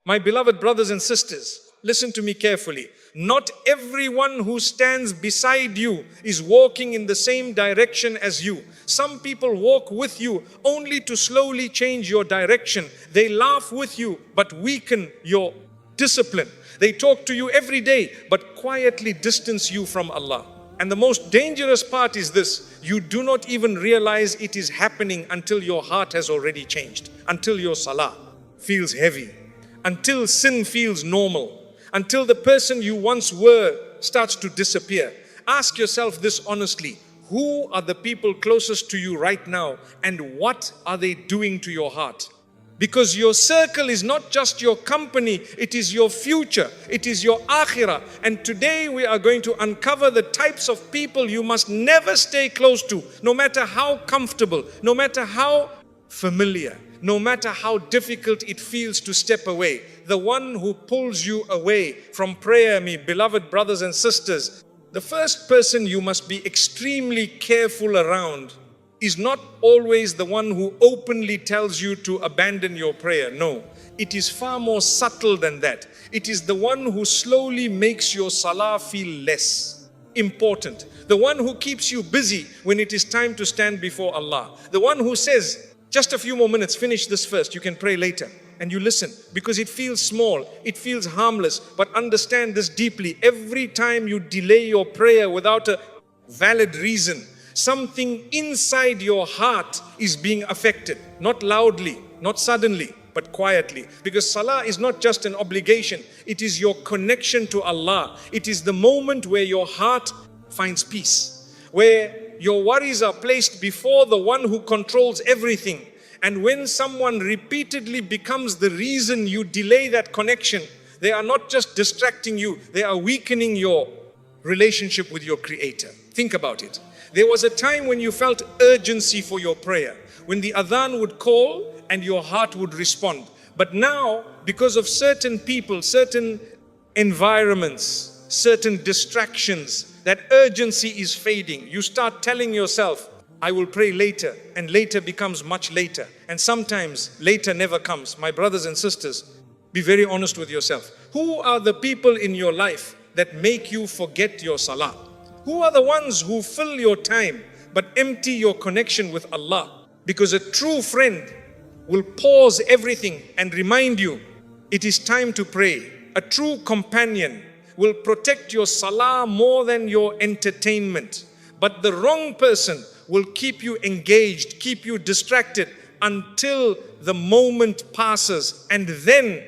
My beloved brothers and sisters, listen to me carefully. Not everyone who stands beside you is walking in the same direction as you. Some people walk with you only to slowly change your direction. They laugh with you but weaken your discipline. They talk to you every day but quietly distance you from Allah. And the most dangerous part is this: you do not even realize it is happening until your heart has already changed, until your salah feels heavy, until sin feels normal, until the person you once were starts to disappear. Ask yourself this honestly: who are the people closest to you right now, and what are they doing to your heart? Because your circle is not just your company, it is your future, it is your Akhirah. And today we are going to uncover the types of people you must never stay close to, no matter how comfortable, no matter how familiar, no matter how difficult it feels to step away. The one who pulls you away from prayer, me beloved brothers and sisters, the first person you must be extremely careful around is not always the one who openly tells you to abandon your prayer. No, it is far more subtle than that. It is the one who slowly makes your salah feel less important. The one who keeps you busy when it is time to stand before Allah. The one who says, just a few more minutes, finish this first, you can pray later. And you listen because it feels small, it feels harmless. But understand this deeply: every time you delay your prayer without a valid reason, something inside your heart is being affected. Not loudly, not suddenly, but quietly. Because salah is not just an obligation, it is your connection to Allah. It is the moment where your heart finds peace, where your worries are placed before the one who controls everything. And when someone repeatedly becomes the reason you delay that connection, they are not just distracting you, they are weakening your relationship with your Creator. Think about it. There was a time when you felt urgency for your prayer, when the adhan would call and your heart would respond. But now, because of certain people, certain environments, certain distractions, that urgency is fading. You start telling yourself, I will pray later, and later becomes much later. And sometimes later never comes. My brothers and sisters, be very honest with yourself. Who are the people in your life that make you forget your salah? Who are the ones who fill your time but empty your connection with Allah? Because a true friend will pause everything and remind you it is time to pray. A true companion will protect your salah more than your entertainment. But the wrong person will keep you engaged, keep you distracted until the moment passes, and then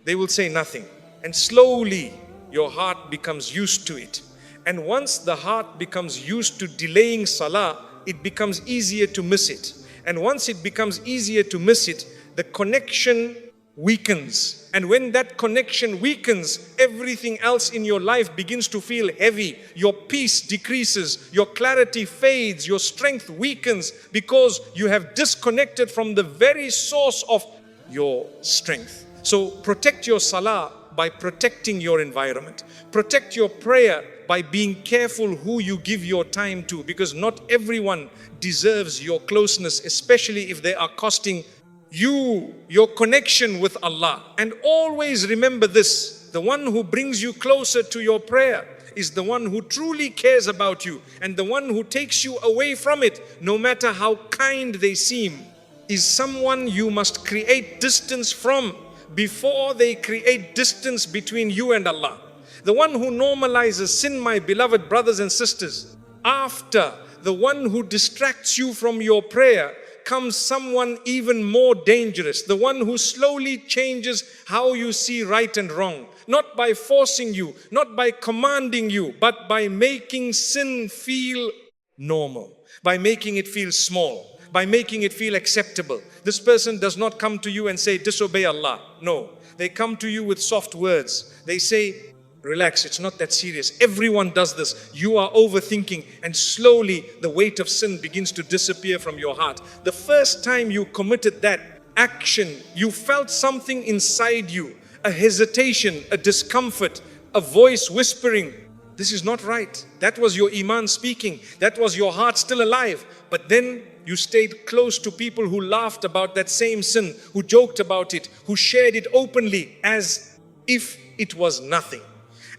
they will say nothing. And slowly your heart becomes used to it. And once the heart becomes used to delaying salah, it becomes easier to miss it. And once it becomes easier to miss it, the connection weakens. And when that connection weakens, everything else in your life begins to feel heavy. Your peace decreases, your clarity fades, your strength weakens, because you have disconnected from the very source of your strength. So protect your salah by protecting your environment. Protect your prayer by being careful who you give your time to, because not everyone deserves your closeness, especially if they are costing you your connection with Allah. And always remember this: the one who brings you closer to your prayer is the one who truly cares about you, and the one who takes you away from it, no matter how kind they seem, is someone you must create distance from before they create distance between you and Allah. The one who normalizes sin, my beloved brothers and sisters, after the one who distracts you from your prayer, comes someone even more dangerous. The one who slowly changes how you see right and wrong. Not by forcing you, not by commanding you, but by making sin feel normal. By making it feel small. By making it feel acceptable. This person does not come to you and say, disobey Allah. No. They come to you with soft words. They say, relax, it's not that serious. Everyone does this. You are overthinking, and slowly the weight of sin begins to disappear from your heart. The first time you committed that action, you felt something inside you, a hesitation, a discomfort, a voice whispering, this is not right. That was your Iman speaking. That was your heart still alive. But then you stayed close to people who laughed about that same sin, who joked about it, who shared it openly as if it was nothing.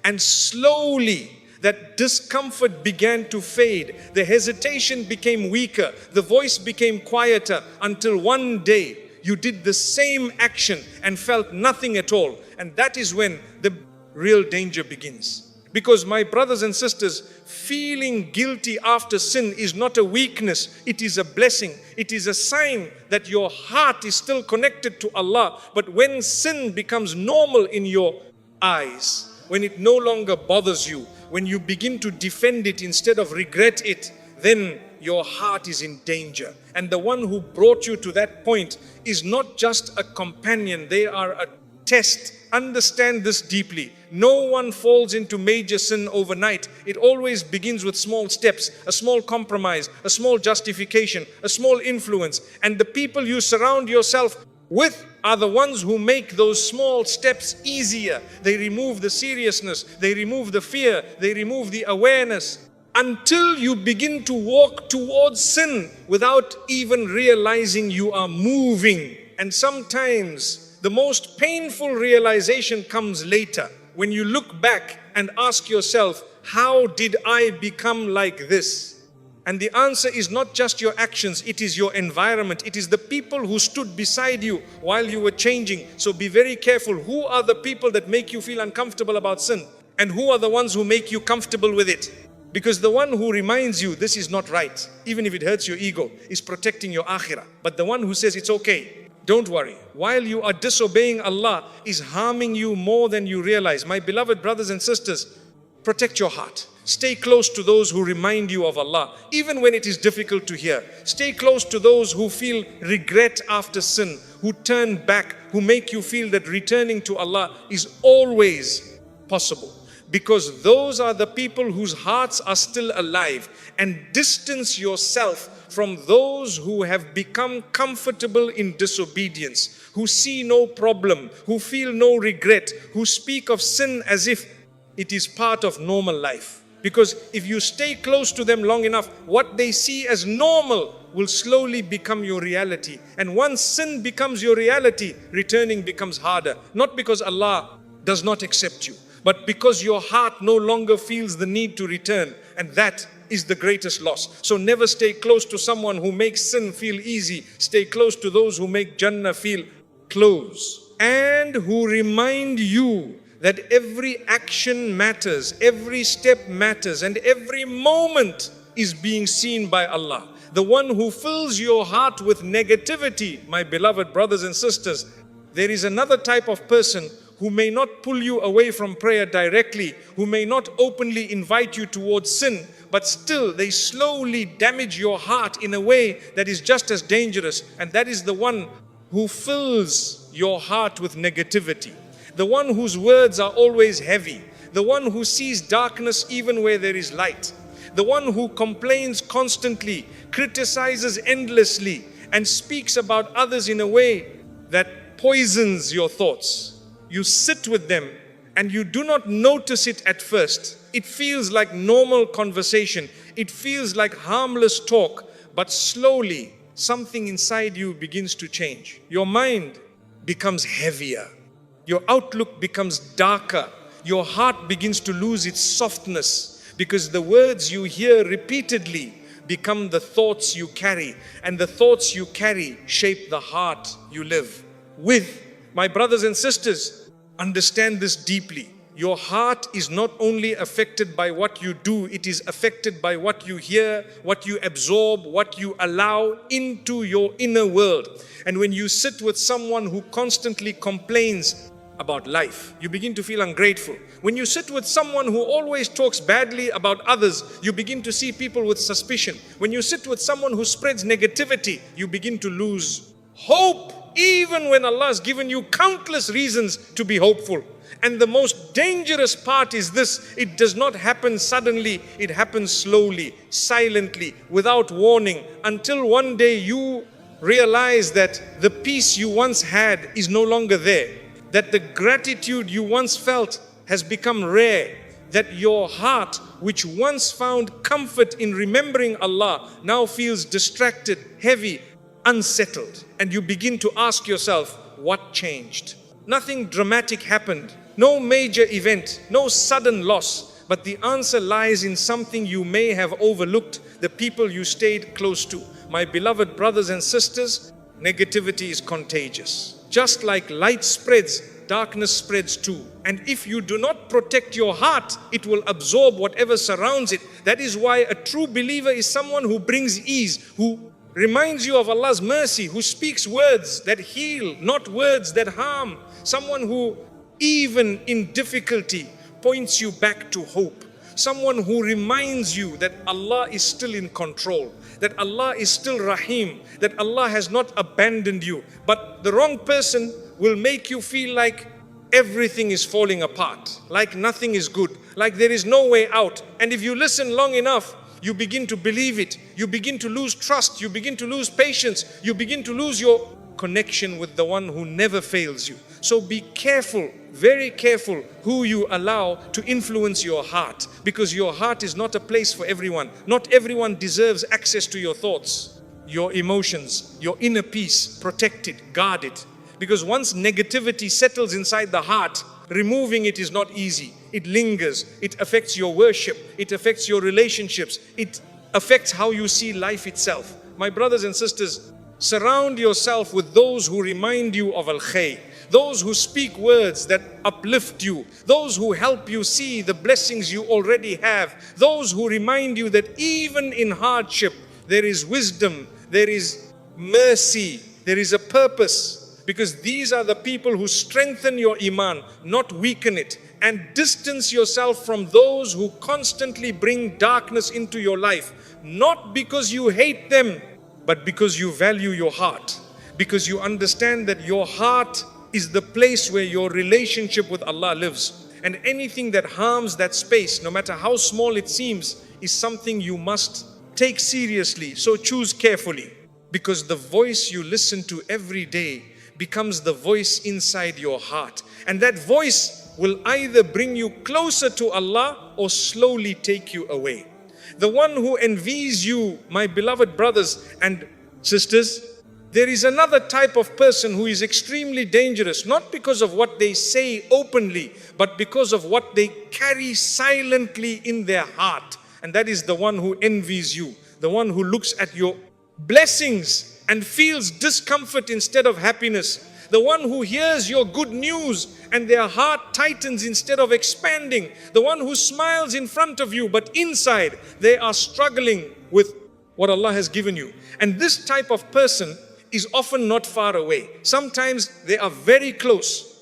And slowly that discomfort began to fade. The hesitation became weaker. The voice became quieter until one day you did the same action and felt nothing at all. And that is when the real danger begins. Because my brothers and sisters, feeling guilty after sin is not a weakness, it is a blessing. It is a sign that your heart is still connected to Allah. But when sin becomes normal in your eyes, when it no longer bothers you, when you begin to defend it instead of regret it, then your heart is in danger. And the one who brought you to that point is not just a companion, they are a test. Understand this deeply. No one falls into major sin overnight. It always begins with small steps, a small compromise, a small justification, a small influence. And the people you surround yourself with are the ones who make those small steps easier. They remove the seriousness, they remove the fear, they remove the awareness, until you begin to walk towards sin without even realizing you are moving. And sometimes the most painful realization comes later, when you look back and ask yourself, how did I become like this? And the answer is not just your actions, it is your environment. It is the people who stood beside you while you were changing. So be very careful. Who are the people that make you feel uncomfortable about sin? And who are the ones who make you comfortable with it? Because the one who reminds you this is not right, even if it hurts your ego, is protecting your Akhirah. But the one who says it's okay, don't worry, while you are disobeying Allah, is harming you more than you realize. My beloved brothers and sisters, protect your heart. Stay close to those who remind you of Allah, even when it is difficult to hear. Stay close to those who feel regret after sin, who turn back, who make you feel that returning to Allah is always possible. Because those are the people whose hearts are still alive. And distance yourself from those who have become comfortable in disobedience, who see no problem, who feel no regret, who speak of sin as if it is part of normal life. Because if you stay close to them long enough, what they see as normal will slowly become your reality. And once sin becomes your reality, returning becomes harder. Not because Allah does not accept you, but because your heart no longer feels the need to return. And that is the greatest loss. So never stay close to someone who makes sin feel easy. Stay close to those who make Jannah feel close. And who remind you that every action matters, every step matters, and every moment is being seen by Allah. The one who fills your heart with negativity, my beloved brothers and sisters, there is another type of person who may not pull you away from prayer directly, who may not openly invite you towards sin, but still they slowly damage your heart in a way that is just as dangerous. And that is the one who fills your heart with negativity. The one whose words are always heavy. The one who sees darkness even where there is light. The one who complains constantly, criticizes endlessly, and speaks about others in a way that poisons your thoughts. You sit with them and you do not notice it at first. It feels like normal conversation. It feels like harmless talk. But slowly, something inside you begins to change. Your mind becomes heavier. Your outlook becomes darker. Your heart begins to lose its softness, because the words you hear repeatedly become the thoughts you carry, and the thoughts you carry shape the heart you live with. My brothers and sisters, understand this deeply. Your heart is not only affected by what you do, it is affected by what you hear, what you absorb, what you allow into your inner world. And when you sit with someone who constantly complains about life, you begin to feel ungrateful. When you sit with someone who always talks badly about others, you begin to see people with suspicion. When you sit with someone who spreads negativity, you begin to lose hope, even when Allah has given you countless reasons to be hopeful. And the most dangerous part is this: it does not happen suddenly, it happens slowly, silently, without warning, until one day you realize that the peace you once had is no longer there, that the gratitude you once felt has become rare, that your heart, which once found comfort in remembering Allah, now feels distracted, heavy, unsettled. And you begin to ask yourself, what changed? Nothing dramatic happened, no major event, no sudden loss. But the answer lies in something you may have overlooked, the people you stayed close to. My beloved brothers and sisters, negativity is contagious. Just like light spreads, darkness spreads too. And if you do not protect your heart, it will absorb whatever surrounds it. That is why a true believer is someone who brings ease, who reminds you of Allah's mercy, who speaks words that heal, not words that harm. Someone who, even in difficulty, points you back to hope. Someone who reminds you that Allah is still in control, that Allah is still Rahim, that Allah has not abandoned you. But the wrong person will make you feel like everything is falling apart, like nothing is good, like there is no way out. And if you listen long enough, you begin to believe it. You begin to lose trust. You begin to lose patience. You begin to lose your connection with the one who never fails you. So be careful, very careful who you allow to influence your heart, because your heart is not a place for everyone. Not everyone deserves access to your thoughts, your emotions, your inner peace. Protect it, guard it. Because once negativity settles inside the heart, removing it is not easy. It lingers. It affects your worship. It affects your relationships. It affects how you see life itself. My brothers and sisters, surround yourself with those who remind you of al-khayr, those who speak words that uplift you, those who help you see the blessings you already have, those who remind you that even in hardship, there is wisdom, there is mercy, there is a purpose. Because these are the people who strengthen your Iman, not weaken it. And distance yourself from those who constantly bring darkness into your life. Not because you hate them, but because you value your heart. Because you understand that your heart is the place where your relationship with Allah lives. And anything that harms that space, no matter how small it seems, is something you must take seriously. So choose carefully. Because the voice you listen to every day becomes the voice inside your heart. And that voice will either bring you closer to Allah or slowly take you away. The one who envies you, my beloved brothers and sisters, there is another type of person who is extremely dangerous, not because of what they say openly, but because of what they carry silently in their heart. And that is the one who envies you, the one who looks at your blessings and feels discomfort instead of happiness. The one who hears your good news and their heart tightens instead of expanding. The one who smiles in front of you, but inside they are struggling with what Allah has given you. And this type of person is often not far away. Sometimes they are very close,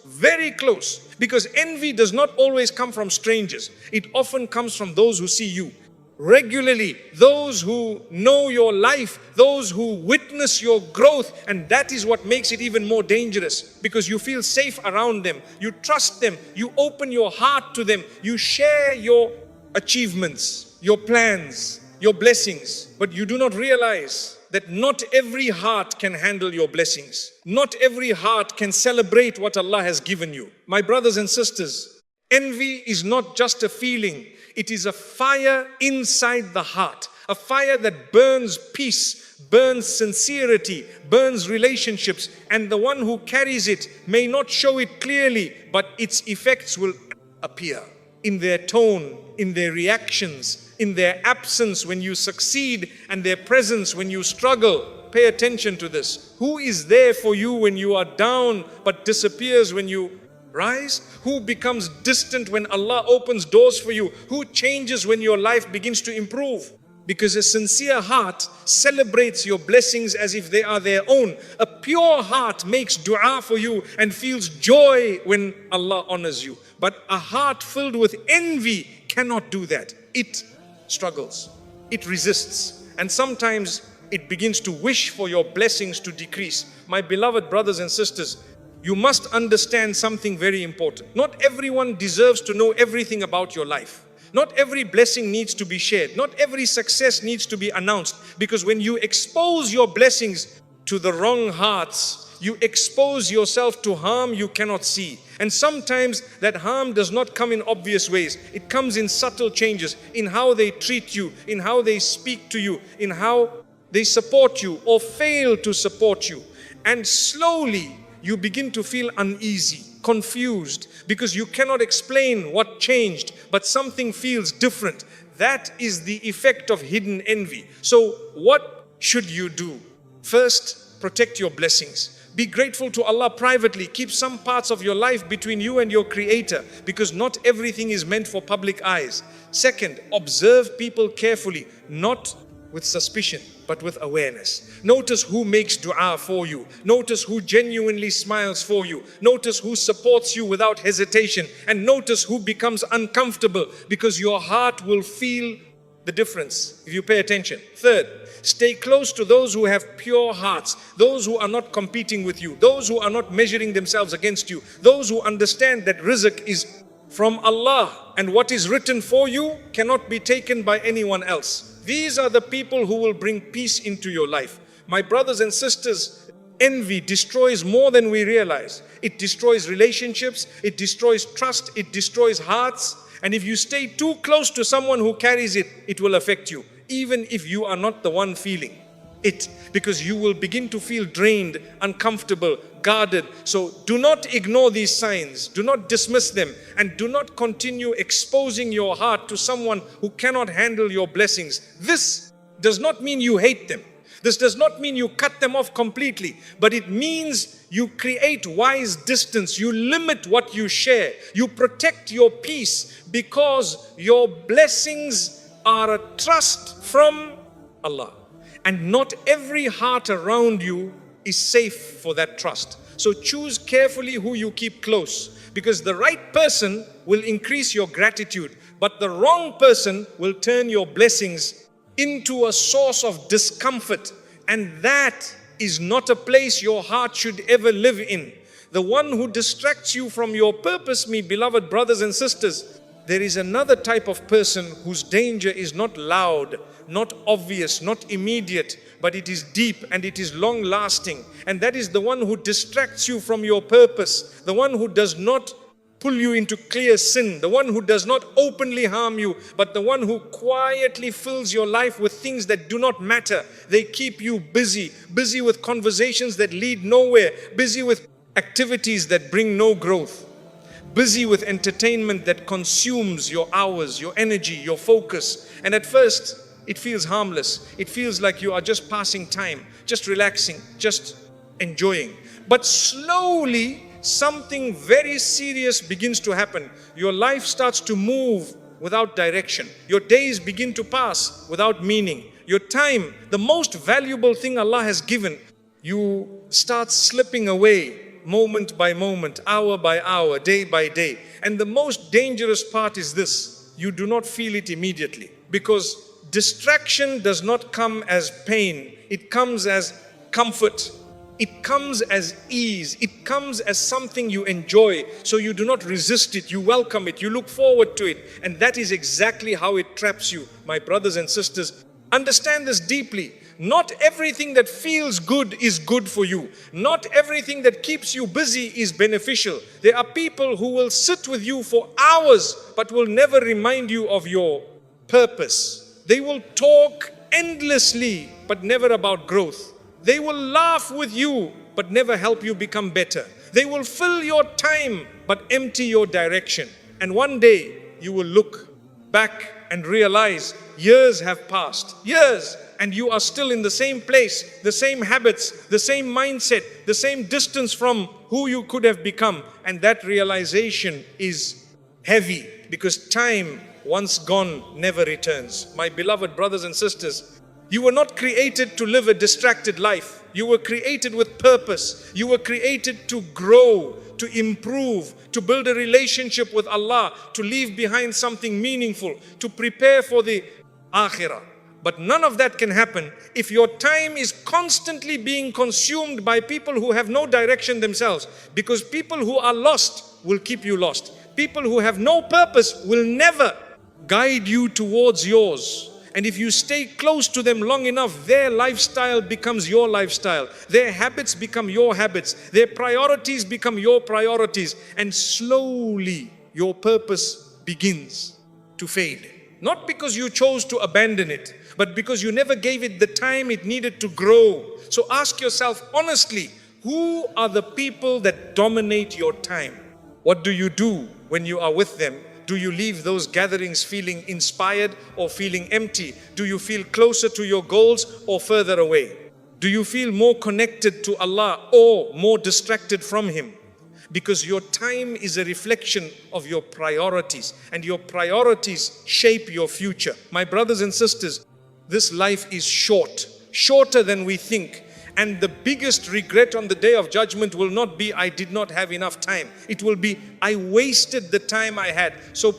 because envy does not always come from strangers. It often comes from those who see you regularly, those who know your life, those who witness your growth. And that is what makes it even more dangerous, because you feel safe around them, you trust them, you open your heart to them, you share your achievements, your plans, your blessings. But you do not realize that not every heart can handle your blessings. Not every heart can celebrate what Allah has given you. My brothers and sisters, envy is not just a feeling. It is a fire inside the heart, a fire that burns peace, burns sincerity, burns relationships. And the one who carries it may not show it clearly, but its effects will appear in their tone, in their reactions, in their absence when you succeed, and their presence when you struggle. Pay attention to this. Who is there for you when you are down, but disappears when you rise? Who becomes distant when Allah opens doors for you? Who changes when your life begins to improve? Because a sincere heart celebrates your blessings as if they are their own. A pure heart makes dua for you and feels joy when Allah honors you. But a heart filled with envy cannot do that. It struggles, it resists, and sometimes it begins to wish for your blessings to decrease. My beloved brothers and sisters, you must understand something very important. Not everyone deserves to know everything about your life. Not every blessing needs to be shared. Not every success needs to be announced. Because when you expose your blessings to the wrong hearts, You expose yourself to harm you cannot see. And sometimes that harm does not come in obvious ways. It comes in subtle changes, in how they treat you, in how they speak to you, in how they support you or fail to support you. And slowly you begin to feel uneasy, confused, because you cannot explain what changed, but something feels different. That is the effect of hidden envy. So what should you do? First, protect your blessings. Be grateful to Allah privately. Keep some parts of your life between you and your Creator, because not everything is meant for public eyes. Second, observe people carefully, not with suspicion, but with awareness. Notice who makes dua for you. Notice who genuinely smiles for you. Notice who supports you without hesitation. And notice who becomes uncomfortable, because your heart will feel the difference if you pay attention. Third, stay close to those who have pure hearts, those who are not competing with you, those who are not measuring themselves against you, those who understand that rizq is from Allah and what is written for you cannot be taken by anyone else. These are the people who will bring peace into your life. My brothers and sisters, envy destroys more than we realize. It destroys relationships, it destroys trust, it destroys hearts. And if you stay too close to someone who carries it, it will affect you, even if you are not the one feeling it, because you will begin to feel drained, uncomfortable, guarded. So do not ignore these signs, do not dismiss them, and do not continue exposing your heart to someone who cannot handle your blessings. This does not mean you hate them. This does not mean you cut them off completely, but it means you create wise distance, you limit what you share, you protect your peace, because your blessings are a trust from Allah. And not every heart around you is safe for that trust. So choose carefully who you keep close, because the right person will increase your gratitude, but the wrong person will turn your blessings into a source of discomfort. And that is not a place your heart should ever live in. The one who distracts you from your purpose, me beloved brothers and sisters, there is another type of person whose danger is not loud, not obvious, not immediate, but it is deep and it is long lasting. And that is the one who distracts you from your purpose, the one who does not pull you into clear sin, the one who does not openly harm you, but the one who quietly fills your life with things that do not matter. They keep you busy, busy with conversations that lead nowhere, busy with activities that bring no growth, busy with entertainment that consumes your hours, your energy, your focus. And at first, it feels harmless. It feels like you are just passing time, just relaxing, just enjoying. But slowly, something very serious begins to happen. Your life starts to move without direction. Your days begin to pass without meaning. Your time, the most valuable thing Allah has given, you start slipping away moment by moment, hour by hour, day by day. And the most dangerous part is this: you do not feel it immediately, because distraction does not come as pain. It comes as comfort. It comes as ease. It comes as something you enjoy. So you do not resist it. You welcome it. You look forward to it. And that is exactly how it traps you. My brothers and sisters, understand this deeply. Not everything that feels good is good for you. Not everything that keeps you busy is beneficial. There are people who will sit with you for hours, but will never remind you of your purpose. They will talk endlessly, but never about growth. They will laugh with you, but never help you become better. They will fill your time, but empty your direction. And one day, you will look back and realize years have passed. Years, and you are still in the same place, the same habits, the same mindset, the same distance from who you could have become. And that realization is heavy, because time, once gone, never returns. My beloved brothers and sisters, you were not created to live a distracted life. You were created with purpose. You were created to grow, to improve, to build a relationship with Allah, to leave behind something meaningful, to prepare for the Akhirah. But none of that can happen if your time is constantly being consumed by people who have no direction themselves. Because people who are lost will keep you lost. People who have no purpose will never guide you towards yours. And if you stay close to them long enough, their lifestyle becomes your lifestyle. Their habits become your habits. Their priorities become your priorities. And slowly your purpose begins to fade. Not because you chose to abandon it, but because you never gave it the time it needed to grow. So ask yourself honestly, who are the people that dominate your time? What do you do when you are with them? Do you leave those gatherings feeling inspired or feeling empty? Do you feel closer to your goals or further away? Do you feel more connected to Allah or more distracted from Him? Because your time is a reflection of your priorities, and your priorities shape your future. My brothers and sisters, this life is short, shorter than we think. And the biggest regret on the Day of Judgment will not be, I did not have enough time. It will be, I wasted the time I had. So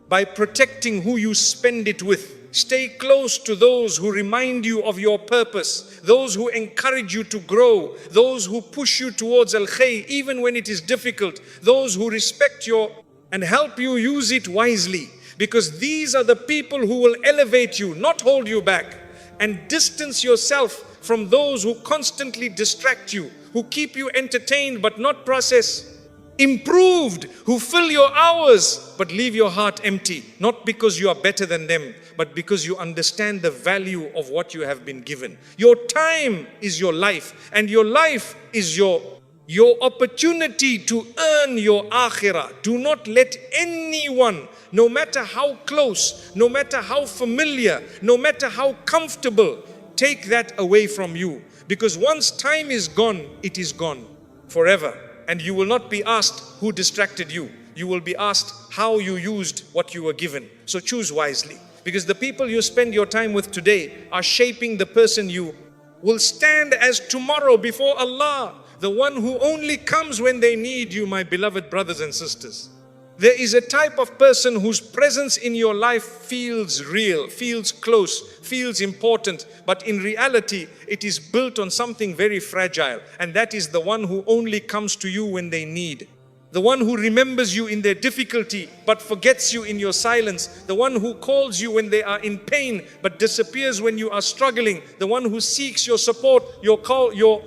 by protecting who you spend it with. Stay close to those who remind you of your purpose, those who encourage you to grow, those who push you towards al-khayr even when it is difficult, those who respect your and help you use it wisely. Because these are the people who will elevate you, not hold you back. And distance yourself from those who constantly distract you, who keep you entertained but not process. Improved, who fill your hours but leave your heart empty. Not because you are better than them, but because you understand the value of what you have been given. Your time is your life, and your life is your opportunity to earn your akhirah. Do not let anyone, no matter how close, no matter how familiar, no matter how comfortable, take that away from you. Because once time is gone, it is gone forever. And you will not be asked who distracted you. You will be asked how you used what you were given. So choose wisely. Because the people you spend your time with today are shaping the person you will stand as tomorrow before Allah. The one who only comes when they need you, my beloved brothers and sisters. There is a type of person whose presence in your life feels real, feels close, feels important, but in reality, it is built on something very fragile. And that is the one who only comes to you when they need. The one who remembers you in their difficulty, but forgets you in your silence. The one who calls you when they are in pain, but disappears when you are struggling. The one who seeks your support, your call, your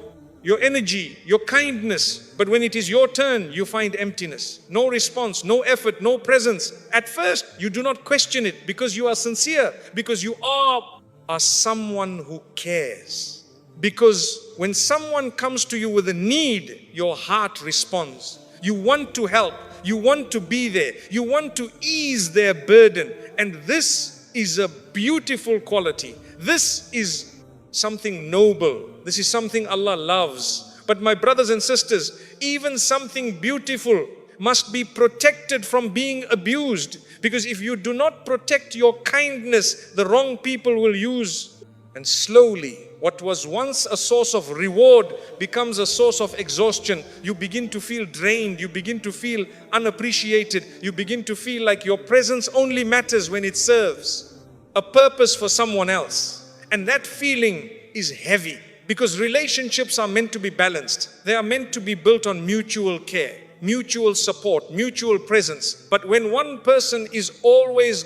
energy, your kindness. But when it is your turn, you find emptiness. No response, no effort, no presence. At first, you do not question it because you are sincere, because you are someone who cares. Because when someone comes to you with a need, your heart responds. You want to help. You want to be there. You want to ease their burden. And this is a beautiful quality. This is something noble. This is something Allah loves. But my brothers and sisters, even something beautiful must be protected from being abused. Because if you do not protect your kindness, the wrong people will use. And slowly, what was once a source of reward becomes a source of exhaustion. You begin to feel drained. You begin to feel unappreciated. You begin to feel like your presence only matters when it serves a purpose for someone else. And that feeling is heavy, because relationships are meant to be balanced. They are meant to be built on mutual care, mutual support, mutual presence. But when one person is always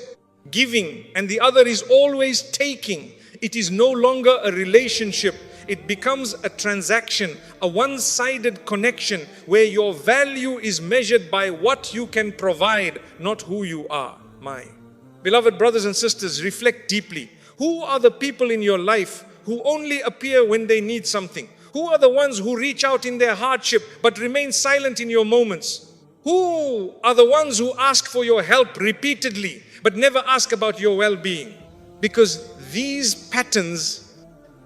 giving and the other is always taking, it is no longer a relationship. It becomes a transaction, a one-sided connection where your value is measured by what you can provide, not who you are. My beloved brothers and sisters, reflect deeply. Who are the people in your life who only appear when they need something? Who are the ones who reach out in their hardship but remain silent in your moments? Who are the ones who ask for your help repeatedly but never ask about your well-being? Because these patterns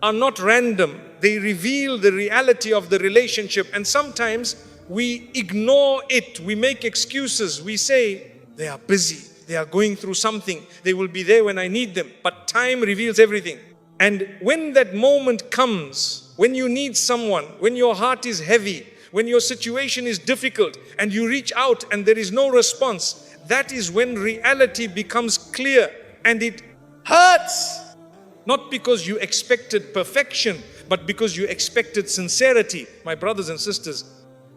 are not random. They reveal the reality of the relationship, and sometimes we ignore it. We make excuses. We say, they are busy. They are going through something. They will be there when I need them. But time reveals everything. And when that moment comes, when you need someone, when your heart is heavy, when your situation is difficult, and you reach out and there is no response, that is when reality becomes clear, and it hurts. Not because you expected perfection, but because you expected sincerity. My brothers and sisters,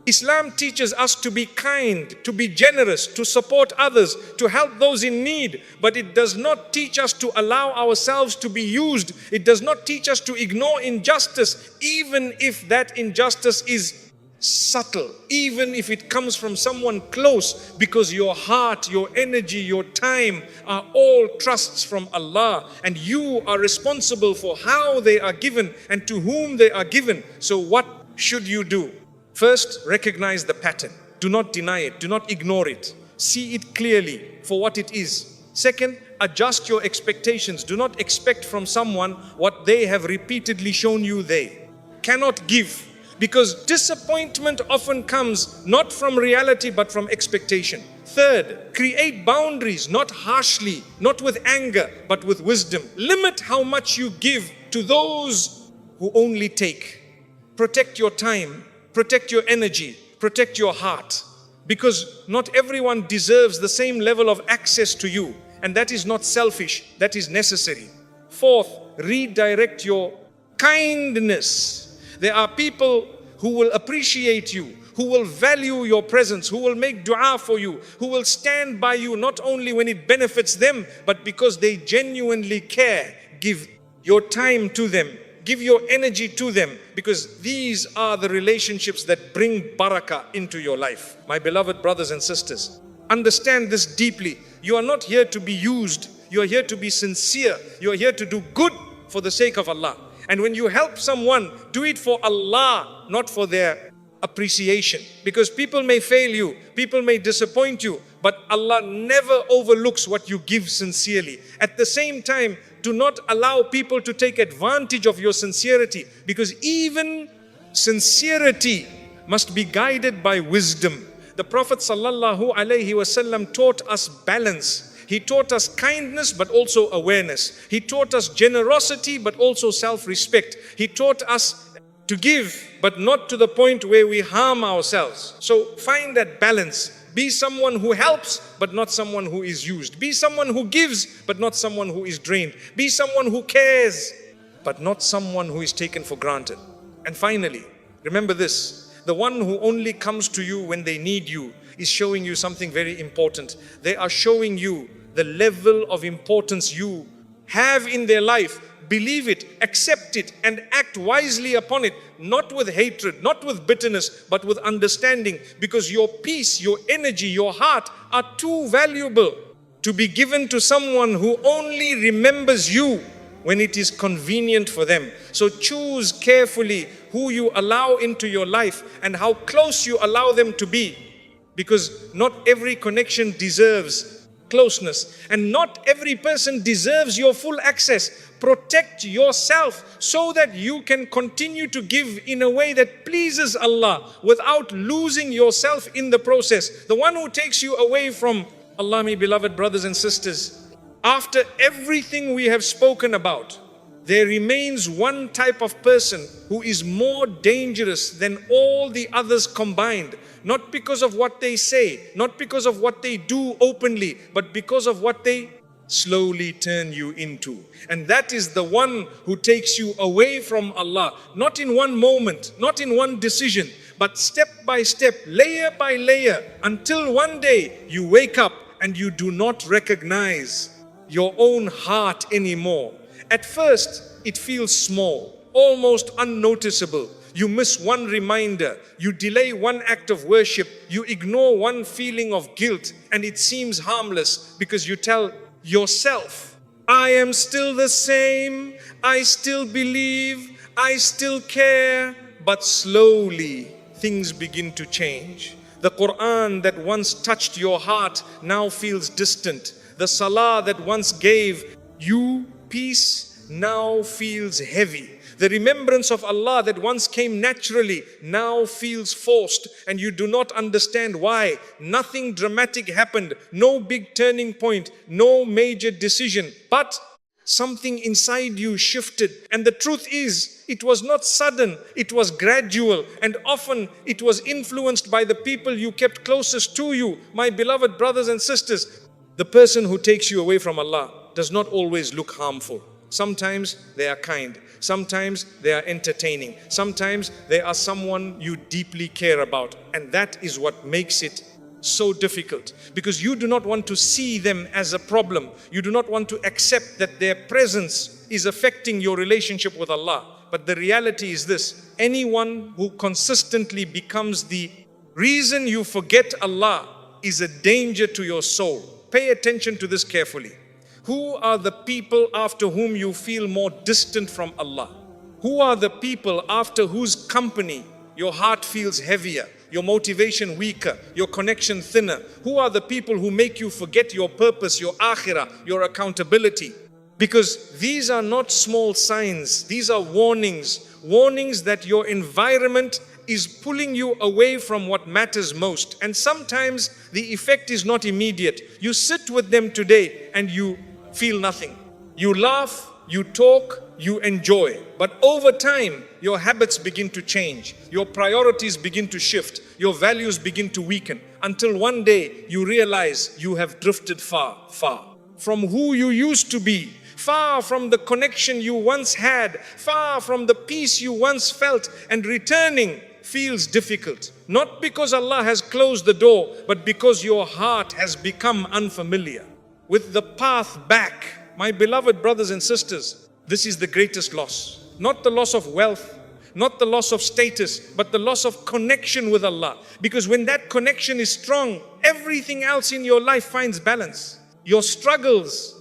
Islam teaches us to be kind, to be generous, to support others, to help those in need. But it does not teach us to allow ourselves to be used. It does not teach us to ignore injustice, even if that injustice is subtle, even if it comes from someone close, because your heart, your energy, your time are all trusts from Allah, and you are responsible for how they are given and to whom they are given. So what should you do? First, recognize the pattern. Do not deny it. Do not ignore it. See it clearly for what it is. Second, adjust your expectations. Do not expect from someone what they have repeatedly shown you they cannot give. Because disappointment often comes not from reality but from expectation. Third, create boundaries, not harshly, not with anger, but with wisdom. Limit how much you give to those who only take. Protect your time, protect your energy, protect your heart. Because not everyone deserves the same level of access to you. And that is not selfish, that is necessary. Fourth, redirect your kindness. There are people who will appreciate you, who will value your presence, who will make dua for you, who will stand by you not only when it benefits them, but because they genuinely care. Give your time to them, give your energy to them, because these are the relationships that bring barakah into your life. My beloved brothers and sisters, understand this deeply. You are not here to be used. You are here to be sincere. You are here to do good for the sake of Allah. And when you help someone, do it for Allah, not for their appreciation. Because people may fail you, people may disappoint you, but Allah never overlooks what you give sincerely. At the same time, do not allow people to take advantage of your sincerity, because even sincerity must be guided by wisdom. The Prophet ﷺ taught us balance. He taught us kindness but also awareness. He taught us generosity but also self-respect. He taught us to give but not to the point where we harm ourselves. So find that balance. Be someone who helps but not someone who is used. Be someone who gives but not someone who is drained. Be someone who cares but not someone who is taken for granted. And finally, remember this: the one who only comes to you when they need you is showing you something very important. They are showing you the level of importance you have in their life. Believe it, accept it, and act wisely upon it, not with hatred, not with bitterness, but with understanding, because your peace, your energy, your heart are too valuable to be given to someone who only remembers you when it is convenient for them. So choose carefully who you allow into your life and how close you allow them to be, because not every connection deserves closeness, and not every person deserves your full access. Protect yourself so that you can continue to give in a way that pleases Allah without losing yourself in the process. The one who takes you away from Allah, my beloved brothers and sisters, after everything we have spoken about, there remains one type of person who is more dangerous than all the others combined. Not because of what they say, not because of what they do openly, but because of what they slowly turn you into. And that is the one who takes you away from Allah, not in one moment, not in one decision, but step by step, layer by layer, until one day you wake up and you do not recognize your own heart anymore. At first, it feels small, almost unnoticeable. You miss one reminder, you delay one act of worship, you ignore one feeling of guilt, and it seems harmless because you tell yourself, I am still the same, I still believe, I still care. But slowly, things begin to change. The Quran that once touched your heart now feels distant. The salah that once gave you peace now feels heavy. The remembrance of Allah that once came naturally now feels forced, and you do not understand why. Nothing dramatic happened, no big turning point, no major decision, but something inside you shifted. And the truth is, it was not sudden, it was gradual, and often it was influenced by the people you kept closest to you. My beloved brothers and sisters, the person who takes you away from Allah does not always look harmful. Sometimes they are kind. Sometimes they are entertaining. Sometimes they are someone you deeply care about. And that is what makes it so difficult, because you do not want to see them as a problem. You do not want to accept that their presence is affecting your relationship with Allah. But the reality is this: anyone who consistently becomes the reason you forget Allah is a danger to your soul. Pay attention to this carefully. Who are the people after whom you feel more distant from Allah? Who are the people after whose company your heart feels heavier, your motivation weaker, your connection thinner? Who are the people who make you forget your purpose, your akhirah, your accountability? Because these are not small signs. These are warnings. Warnings that your environment is pulling you away from what matters most. And sometimes the effect is not immediate. You sit with them today and you feel nothing. You laugh, you talk, you enjoy. But over time, your habits begin to change. Your priorities begin to shift. Your values begin to weaken. Until one day, you realize you have drifted far, far from who you used to be, far from the connection you once had, far from the peace you once felt, and returning feels difficult. Not because Allah has closed the door, but because your heart has become unfamiliar with the path back. My beloved brothers and sisters, this is the greatest loss. Not the loss of wealth, not the loss of status, but the loss of connection with Allah. Because when that connection is strong, everything else in your life finds balance. Your struggles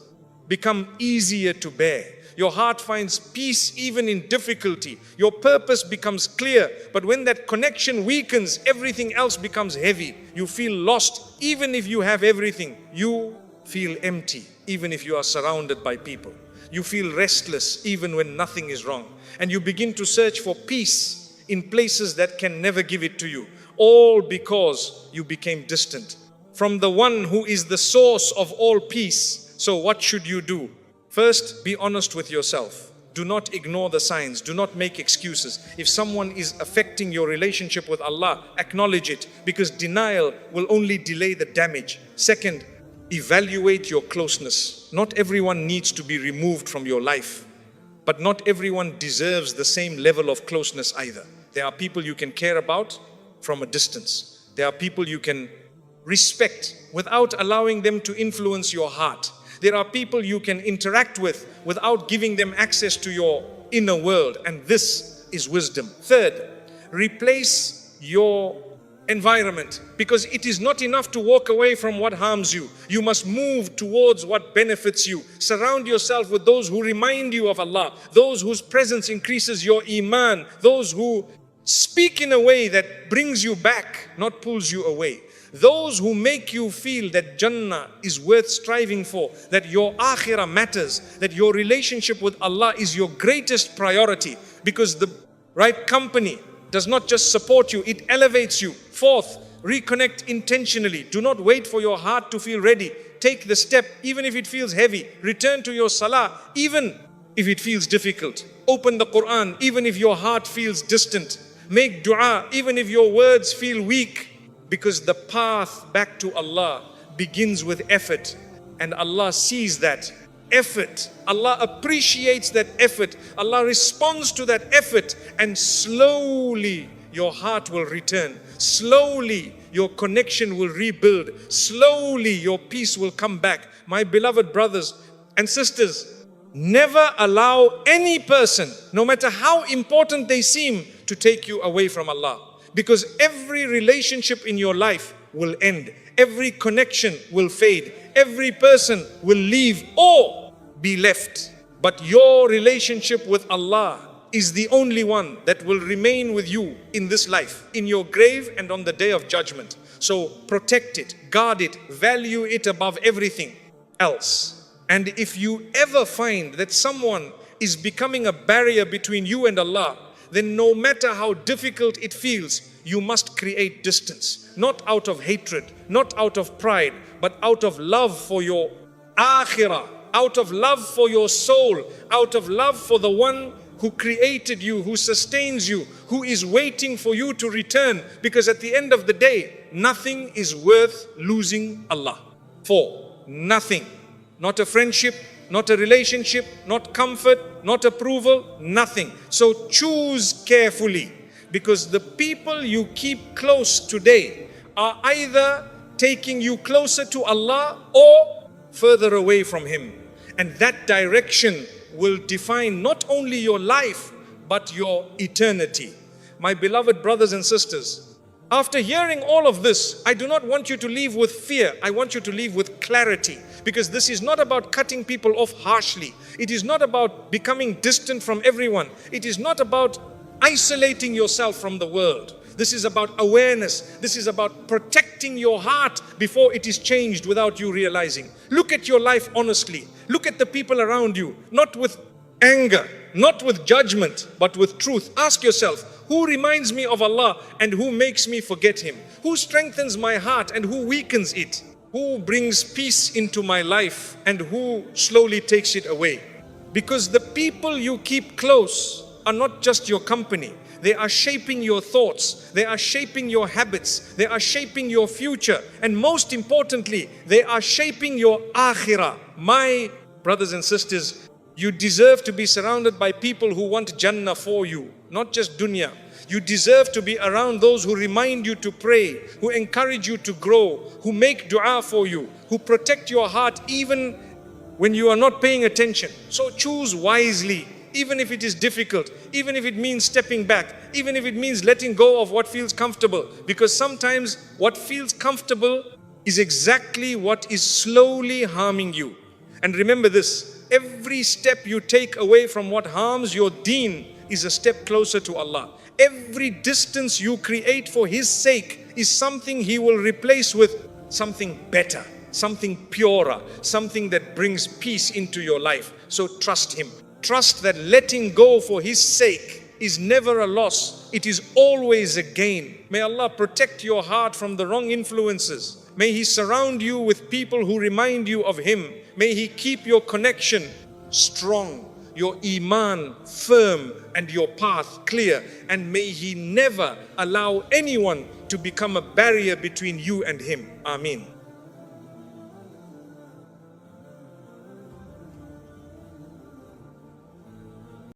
become easier to bear. Your heart finds peace even in difficulty. Your purpose becomes clear. But when that connection weakens, everything else becomes heavy. You feel lost even if you have everything. You feel empty even if you are surrounded by people. You feel restless even when nothing is wrong. And you begin to search for peace in places that can never give it to you. All because you became distant from the one who is the source of all peace. So what should you do? First, be honest with yourself. Do not ignore the signs. Do not make excuses. If someone is affecting your relationship with Allah, acknowledge it, because denial will only delay the damage. Second, evaluate your closeness. Not everyone needs to be removed from your life, but not everyone deserves the same level of closeness either. There are people you can care about from a distance. There are people you can respect without allowing them to influence your heart. There are people you can interact with without giving them access to your inner world. And this is wisdom. Third, replace your environment, because it is not enough to walk away from what harms you. You must move towards what benefits you. Surround yourself with those who remind you of Allah, those whose presence increases your Iman, those who speak in a way that brings you back, not pulls you away. Those who make you feel that Jannah is worth striving for, that your Akhirah matters, that your relationship with Allah is your greatest priority, because the right company does not just support you, it elevates you. Fourth, reconnect intentionally. Do not wait for your heart to feel ready. Take the step, even if it feels heavy. Return to your salah, even if it feels difficult. Open the Quran, even if your heart feels distant. Make dua, even if your words feel weak. Because the path back to Allah begins with effort. And Allah sees that effort. Allah appreciates that effort. Allah responds to that effort. And slowly your heart will return. Slowly your connection will rebuild. Slowly your peace will come back. My beloved brothers and sisters, never allow any person, no matter how important they seem, to take you away from Allah. Because every relationship in your life will end. Every connection will fade. Every person will leave or be left. But your relationship with Allah is the only one that will remain with you in this life, in your grave and on the day of judgment. So protect it, guard it, value it above everything else. And if you ever find that someone is becoming a barrier between you and Allah, then no matter how difficult it feels, you must create distance. Not out of hatred, not out of pride, but out of love for your akhirah, out of love for your soul, out of love for the one who created you, who sustains you, who is waiting for you to return. Because at the end of the day, nothing is worth losing Allah for. Nothing. Not a friendship, not a relationship, not comfort, not approval, nothing. So choose carefully, because the people you keep close today are either taking you closer to Allah or further away from Him. And that direction will define not only your life, but your eternity. My beloved brothers and sisters, after hearing all of this, I do not want you to leave with fear. I want you to leave with clarity, because this is not about cutting people off harshly. It is not about becoming distant from everyone. It is not about isolating yourself from the world. This is about awareness. This is about protecting your heart before it is changed without you realizing. Look at your life honestly. Look at the people around you, not with anger, not with judgment, but with truth. Ask yourself, who reminds me of Allah and who makes me forget Him? Who strengthens my heart and who weakens it? Who brings peace into my life and who slowly takes it away? Because the people you keep close are not just your company. They are shaping your thoughts. They are shaping your habits. They are shaping your future. And most importantly, they are shaping your Akhirah. My brothers and sisters, you deserve to be surrounded by people who want Jannah for you, not just Dunya. You deserve to be around those who remind you to pray, who encourage you to grow, who make dua for you, who protect your heart even when you are not paying attention. So choose wisely. Even if it is difficult, even if it means stepping back, even if it means letting go of what feels comfortable. Because sometimes what feels comfortable is exactly what is slowly harming you. And remember this, every step you take away from what harms your deen is a step closer to Allah. Every distance you create for His sake is something He will replace with something better, something purer, something that brings peace into your life. So trust Him. Trust that letting go for His sake is never a loss. It is always a gain. May Allah protect your heart from the wrong influences. May He surround you with people who remind you of Him. May He keep your connection strong, your Iman firm, and your path clear. And may He never allow anyone to become a barrier between you and Him. Ameen.